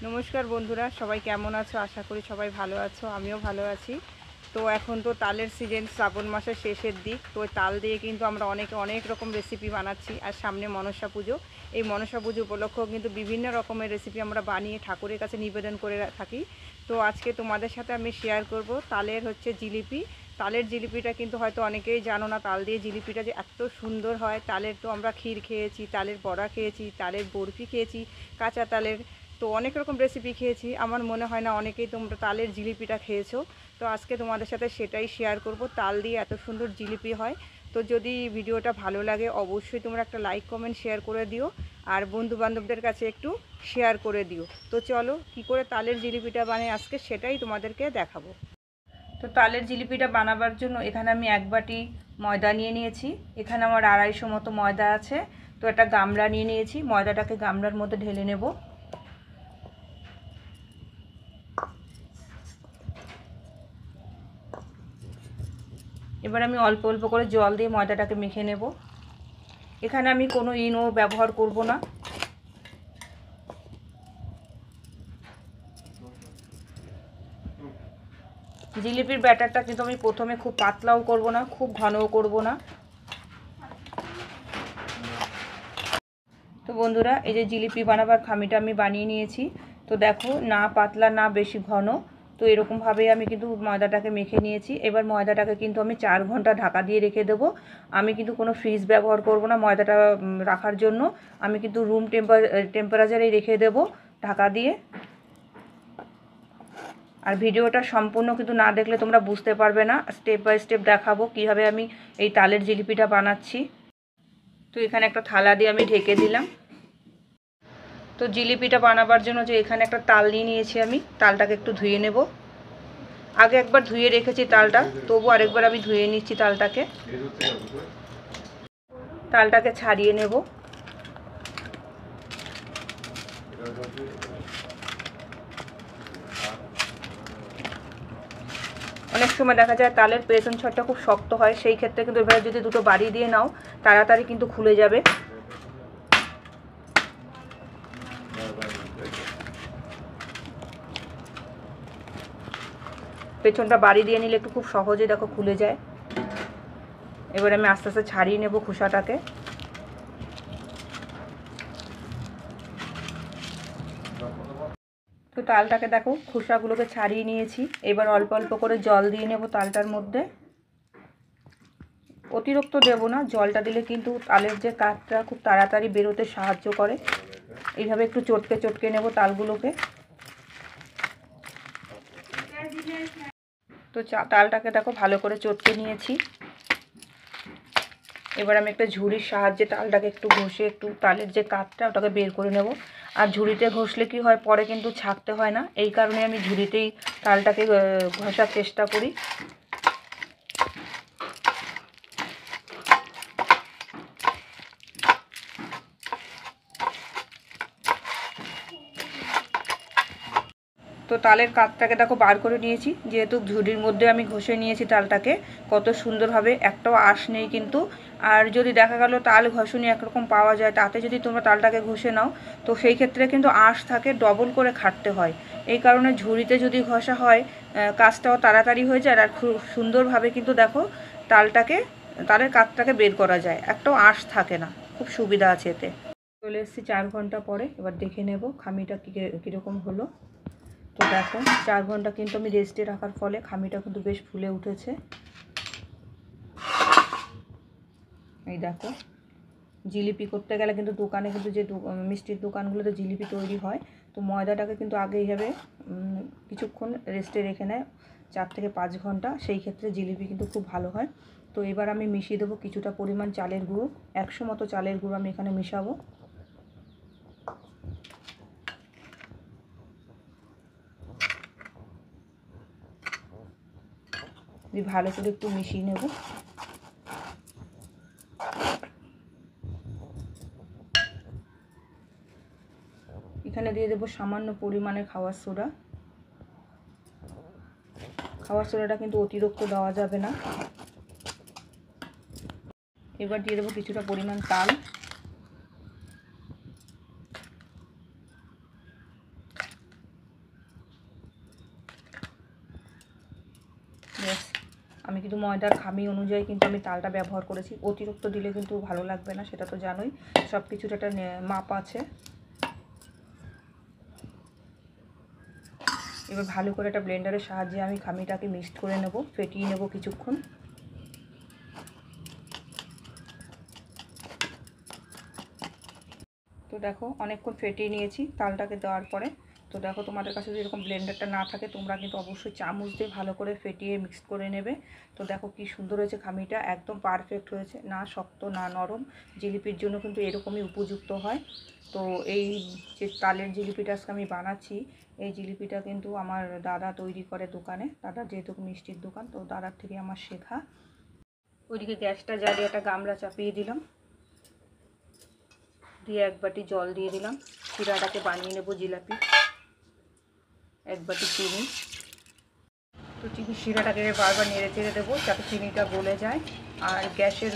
নমস্কার বন্ধুরা, সবাই কেমন আছো? আশা করি সবাই ভালো আছো, আমিও ভালো আছি। তো এখন তো তালের সিজন, শ্রাবণ মাসের শেষের দিক। তো তাল দিয়ে কিন্তু আমরা অনেক রকম রেসিপি বানাচ্ছি। আর সামনে মনসা পুজো, এই মনসা পুজো উপলক্ষেও কিন্তু বিভিন্ন রকমের রেসিপি আমরা বানিয়ে ঠাকুরের কাছে নিবেদন করে থাকি। তো আজকে তোমাদের সাথে আমি শেয়ার করব তালের জিলিপি। তালের জিলিপিটা কিন্তু হয়তো অনেকেই জানো না, তাল দিয়ে জিলিপিটা যে এত সুন্দর হয়। তালের তো আমরা ক্ষীর খেয়েছি, তালের বড়া খেয়েছি, তালের বরফি খেয়েছি, কাঁচা তালের। তো অনেক রকম রেসিপি খেয়েছি, আমার মনে হয় না অনেকেই তোমরা তালের জিলিপিটা খেয়েছো। তো আজকে তোমাদের সাথে সেটাই শেয়ার করব, তাল দিয়ে এত সুন্দর জিলিপি হয়। তো যদি ভিডিওটা ভালো লাগে অবশ্যই তোমরা একটা লাইক কমেন্ট শেয়ার করে দিও, আর বন্ধু বান্ধবদের কাছে একটু শেয়ার করে দিও। তো চলো কি করে তালের জিলিপিটা বানাই আজকে সেটাই তোমাদেরকে দেখাবো। তো তালের জিলিপিটা বানাবার জন্য এখানে আমি 1 বাটি ময়দা নিয়ে নিয়েছি। এখানে আমার 250 মতো ময়দা আছে। তো একটা গামলা নিয়ে নিয়েছি, ময়দাটাকে গামলার মধ্যে ঢেলে নেব। এবার আমি অল্প অল্প করে জল দিয়ে ময়দাটাকে মেখে নেব। এখানে আমি কোনো ইনো ব্যবহার করব না। জিলিপির ব্যাটারটা কিন্তু আমি প্রথমে খুব পাতলাও করব না, খুব ঘনও করব না। তো বন্ধুরা, এই যে জিলিপি বানাবার খামিটা আমি বানিয়ে নিয়েছি। তো দেখো, না পাতলা না বেশি ঘন। তো এরকমভাবেই আমি কিন্তু ময়দাটাকে মেখে নিয়েছি। এবার ময়দাটাকে কিন্তু আমি 4 ঘন্টা ঢাকা দিয়ে রেখে দেবো। আমি কিন্তু কোনো ফ্রিজ ব্যবহার করব না ময়দাটা রাখার জন্য। আমি কিন্তু রুম টেম্পারেচারেই রেখে দেবো ঢাকা দিয়ে। আর ভিডিওটা সম্পূর্ণ কিন্তু না দেখলে তোমরা বুঝতে পারবে না। স্টেপ বাই স্টেপ দেখাবো কীভাবে আমি এই তালের জিলিপিটা বানাচ্ছি। তো এখানে একটা থালা দিয়ে আমি ঢেকে দিলাম। তো জিলিপিটা বানাবার জন্য যে এখানে একটা তাল নিয়ে নিয়েছি, আমি তালটাকে একটু ধুয়ে নেব। আগে একবার ধুয়ে রেখেছি তালটা, তবু আরেকবার আমি ধুয়ে নিচ্ছি তালটাকে। তালটাকে ছাড়িয়ে নেব। অনেক সময় দেখা যায় তালের পেছন ছাড়টা খুব শক্ত হয়, সেই ক্ষেত্রে কিন্তু এবারে যদি দুটো বাড়ি দিয়ে নাও তাড়াতাড়ি কিন্তু খুলে যাবে। পেছনটা বাড়ি দিয়ে নিলে একটু খুব সহজে দেখো খুলে যায়। এবার আমি আস্তে আস্তে ছাড়িয়ে নেব খোসাটাকে। তো তালটাকে দেখো খোসাগুলোকে ছাড়িয়ে নিয়েছি। এবার অল্প অল্প করে জল দিয়ে নেব তালটার মধ্যে। অতিরিক্ত দেব না, জলটা দিলে কিন্তু তালের যে কাঠটা খুব তাড়াতাড়ি বেরোতে সাহায্য করে। এইভাবে একটু চটকে চটকে নেব তালগুলোকে। তো তালটাকে দেখো ভালো করে চটকে নিয়েছি। এবার আমি একটা ঝুড়ির সাহায্যে তালটাকে একটু ঘষে একটু তালের যে কাঠটা ওটাকে বের করে নেব। আর ঝুড়িতে ঘষলে কি হয়, পরে কিন্তু ছাকতে হয় না, এই কারণে আমি ঝুড়িতেই তালটাকে ঘষার চেষ্টা করি। তো তালের কাঠটাকে দেখো বার করে নিয়েছি, যেহেতু ঝুড়ির মধ্যে আমি ঘষে নিয়েছি তালটাকে কত সুন্দরভাবে, একটাও আঁশ নেই কিন্তু। আর যদি দেখা গেল তাল ঘষুনি একরকম পাওয়া যায়, তাতে যদি তোমরা তালটাকে ঘষে নাও তো সেই ক্ষেত্রে কিন্তু আঁশ থাকে, ডবল করে খাটতে হয়। এই কারণে ঝুড়িতে যদি ঘষা হয় কাজটাও তাড়াতাড়ি হয়ে যায়, আর খুব সুন্দরভাবে কিন্তু দেখো তালের কাঠটাকে বের করা যায়, একটাও আঁশ থাকে না, খুব সুবিধা আছে এতে। চলে এসেছি 4 ঘন্টা পরে, এবার দেখে নেব খামিটা কীরকম হলো। তো দেখো 4 ঘন্টা কিন্তু আমি রেস্টে রাখার ফলে খামিটা কিন্তু বেশ ফুলে উঠেছে। এই দেখো, জিলিপি করতে গেলে কিন্তু দোকানে কিন্তু যে মিষ্টির দোকানগুলোতে জিলিপি তৈরি হয়, তো ময়দাটাকে কিন্তু আগে এইভাবে কিছুক্ষণ রেস্টে রেখে নেয় 4 থেকে 5 ঘন্টা, সেই ক্ষেত্রে জিলিপি কিন্তু খুব ভালো হয়। তো এবার আমি মিশিয়ে দেবো কিছুটা পরিমাণ চালের গুঁড়ো। 100 মতো চালের গুঁড়ো আমি এখানে মেশাবো। ভালো করে একটু মিশিয়ে নেব। এখানে দিয়ে দেবো সামান্য পরিমাণে খাওয়ার সোডা। খাওয়ার সোডাটা কিন্তু অতিরিক্ত দেওয়া যাবে না। এবার দিয়ে দেবো কিছুটা পরিমাণ তাল। আমি কিন্তু ময়দার খামি অনুযায়ী কিন্তু আমি তালটা ব্যবহার করেছি, অতিরিক্ত দিলে কিন্তু ভালো লাগবে না, সেটা তো জানোই। সব কিছুর একটা মাপ আছে। এবার ভালো করে একটা ব্লেন্ডারের সাহায্যে আমি খামিটাকে মিক্সড করে নেব, ফেটিয়ে নেব কিছুক্ষণ। তো দেখো অনেকক্ষণ ফেটিয়ে নিয়েছি তালটাকে দেওয়ার পরে। তো দেখো তোমাদের কাছে যদি এরকম ব্লেন্ডারটা না থাকে তোমরা কিন্তু অবশ্যই চামচ দিয়ে ভালো করে ফেটিয়ে মিক্স করে নেবে। তো দেখো কি সুন্দর হয়েছে খামিটা, একদম পারফেক্ট হয়েছে, না শক্ত না নরম। জিলিপির জন্য কিন্তু এরকমই উপযুক্ত হয়। তো এই যে তালের জিলিপিটা আজকে আমি বানাচ্ছি, এই জিলিপিটা কিন্তু আমার দাদা তৈরি করে দোকানে, দাদার যেহেতু মিষ্টির দোকান, তো দাদার থেকে আমার শেখা। ওইদিকে গ্যাসটা জ্বালিয়ে একটা গামলা চাপিয়ে দিলাম, দিয়ে 1 বাটি জল দিয়ে দিলাম। শিরাটাকে বানিয়ে নেব জিলাপি। 1 বাটি চিনি। তো চিনি শিরাটাকে বারবার নেড়ে চেড়ে দেবো যাতে চিনিটা গলে যায়। আর গ্যাসের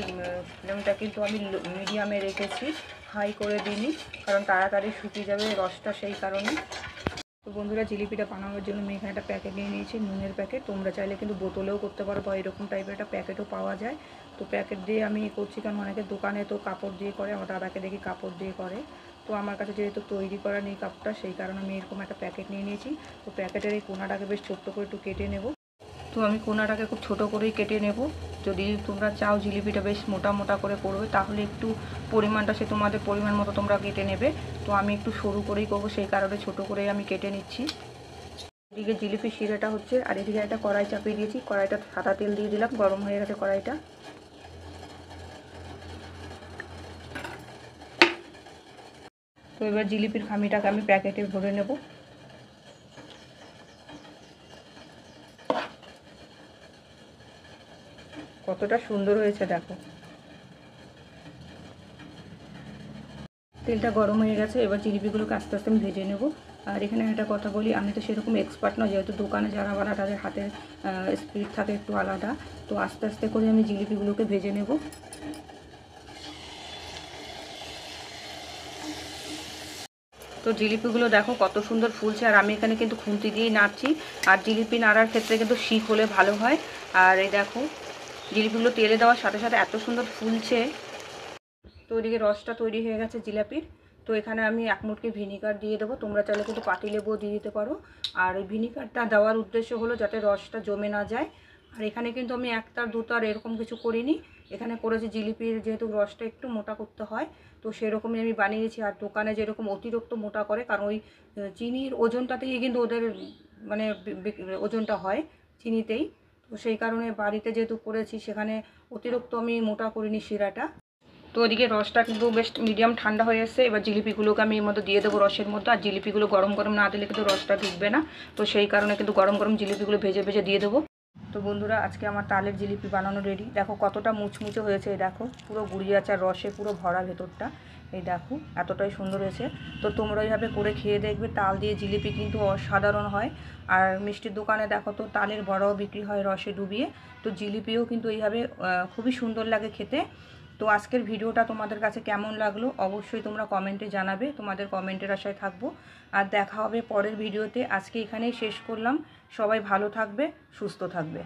ফ্লেমটা কিন্তু আমি মিডিয়ামে রেখেছি, হাই করে দিইনি, কারণ তাড়াতাড়ি শুকিয়ে যাবে রসটা, সেই কারণে। তো বন্ধুরা, জিলিপিটা বানানোর জন্য আমি এখানে একটা প্যাকেট নিয়ে নিয়েছি, নুনের প্যাকেট। তোমরা চাইলে কিন্তু বোতলেও করতে পারো বা এরকম টাইপের একটা প্যাকেটও পাওয়া যায়। তো প্যাকেট দিয়ে আমি করছি, কারণ অনেকের দোকানে তো কাপড় দিয়ে করে, আমার দাদাকে দেখি কাপড় দিয়ে করে। তো আমার কাছে যেহেতু তৈরি করা নেই কাপটা, সেই কারণে আমি এরকম একটা প্যাকেট নিয়ে নিয়েছি। তো প্যাকেটের এই কোনাটাকে বেশ ছোট্ট করে একটু কেটে নেব। তো আমি কোনাটাকে খুব ছোট করেই কেটে নেব। যদি তোমরা চাও জিলিপিটা বেশ মোটা মোটা করে করবে, তাহলে একটু পরিমাণটা সে তোমাদের পরিমাণ মতো তোমরা কেটে নেবে। তো আমি একটু সরু করেই করবো, সেই কারণে ছোট করেই আমি কেটে নিচ্ছি। এদিকে জিলিপি শিরাটা হচ্ছে, আর এদিকে একটা কড়াই চাপিয়ে দিয়েছি, কড়াইটা সাদা তেল দিয়ে দিলাম, গরম হয়ে গেছে কড়াইটা। তো এবার জিলিপির খামিটাকে আমি প্যাকেটে ভরে নেব। কতটা সুন্দর হয়েছে দেখো। তেলটা গরম হয়ে গেছে, এবার জিলিপিগুলোকে আস্তে আস্তে আমি ভেজে নেব। আর এখানে একটা কথা বলি, আমি তো সেরকম এক্সপার্ট নয়, যেহেতু দোকানে যারা বানায় তাদের হাতের স্পিড থাকে একটু আলাদা। তো আস্তে আস্তে করে আমি জিলিপিগুলোকে ভেজে নেব। তো জিলিপিগুলো দেখো কত সুন্দর ফুলছে, আর আমি এখানে কিন্তু খুন্তি দিয়েই নাড়ছি। আর জিলিপি নাড়ার ক্ষেত্রে কিন্তু শিক হলে ভালো হয়। আর এই দেখো জিলিপিগুলো তেলে দেওয়ার সাথে সাথে এত সুন্দর ফুলছে। তো ওইদিকে রসটা তৈরি হয়ে গেছে জিলাপির। তো এখানে আমি 1 মুটকি ভিনিগার দিয়ে দেবো, তোমরা চাইলে কিন্তু পাতিলেবুও দিয়ে দিতে পারো। আর এই ভিনিগারটা দেওয়ার উদ্দেশ্য হলো যাতে রসটা জমে না যায়। আর এখানে কিন্তু আমি 1 তার 2 তার এরকম কিছু করিনি, এখানে করেছি জিলিপির যেহেতু রসটা একটু মোটা করতে হয়, তো সেরকমই আমি বানিয়েছি। আর দোকানে যেরকম অতিরিক্ত মোটা করে, কারণ ওই চিনির ওজনটা থেকেই কিন্তু ওদের মানে ওজনটা হয় চিনিতেই। তো সেই কারণে বাড়িতে যেহেতু করেছি সেখানে অতিরিক্ত আমি মোটা করিনি শিরাটা। তো ওদিকে রসটা কিন্তু বেশ মিডিয়াম ঠান্ডা হয়ে এসেছে। এবার জিলিপিগুলোকে আমি এর মধ্যে দিয়ে দেবো রসের মধ্যে। আর জিলিপিগুলো গরম গরম না দিলে কিন্তু রসটা ঢুকবে না, তো সেই কারণে কিন্তু গরম গরম জিলিপিগুলো ভেজে ভেজে দিয়ে দেবো। তো বন্ধুরা, আজকে আমার তালের জিলিপি বানানো রেডি। দেখো কতটা মুচমুচে হয়েছে, এই দেখো পুরো গুড়িয়ে আছে, আর রসে পুরো ভরা ভেতরটা। এই দেখো এতটাই সুন্দর হয়েছে। তো তোমরা এইভাবে করে খেয়ে দেখবে, তাল দিয়ে জিলিপি কিন্তু অসাধারণ হয়। আর মিষ্টির দোকানে দেখো তো তালের বড়াও বিক্রি হয় রসে ডুবিয়ে। তো জিলিপিও কিন্তু এইভাবে খুবই সুন্দর লাগে খেতে। তো আজকের ভিডিওটা তোমাদের কাছে কেমন লাগলো অবশ্যই তোমরা কমেন্টে জানাবে, তোমাদের কমেন্টের আশায় থাকবো। আর দেখা হবে পরের ভিডিওতে। আজকে এখানেই শেষ করলাম। সবাই ভালো থাকবে, সুস্থ থাকবে।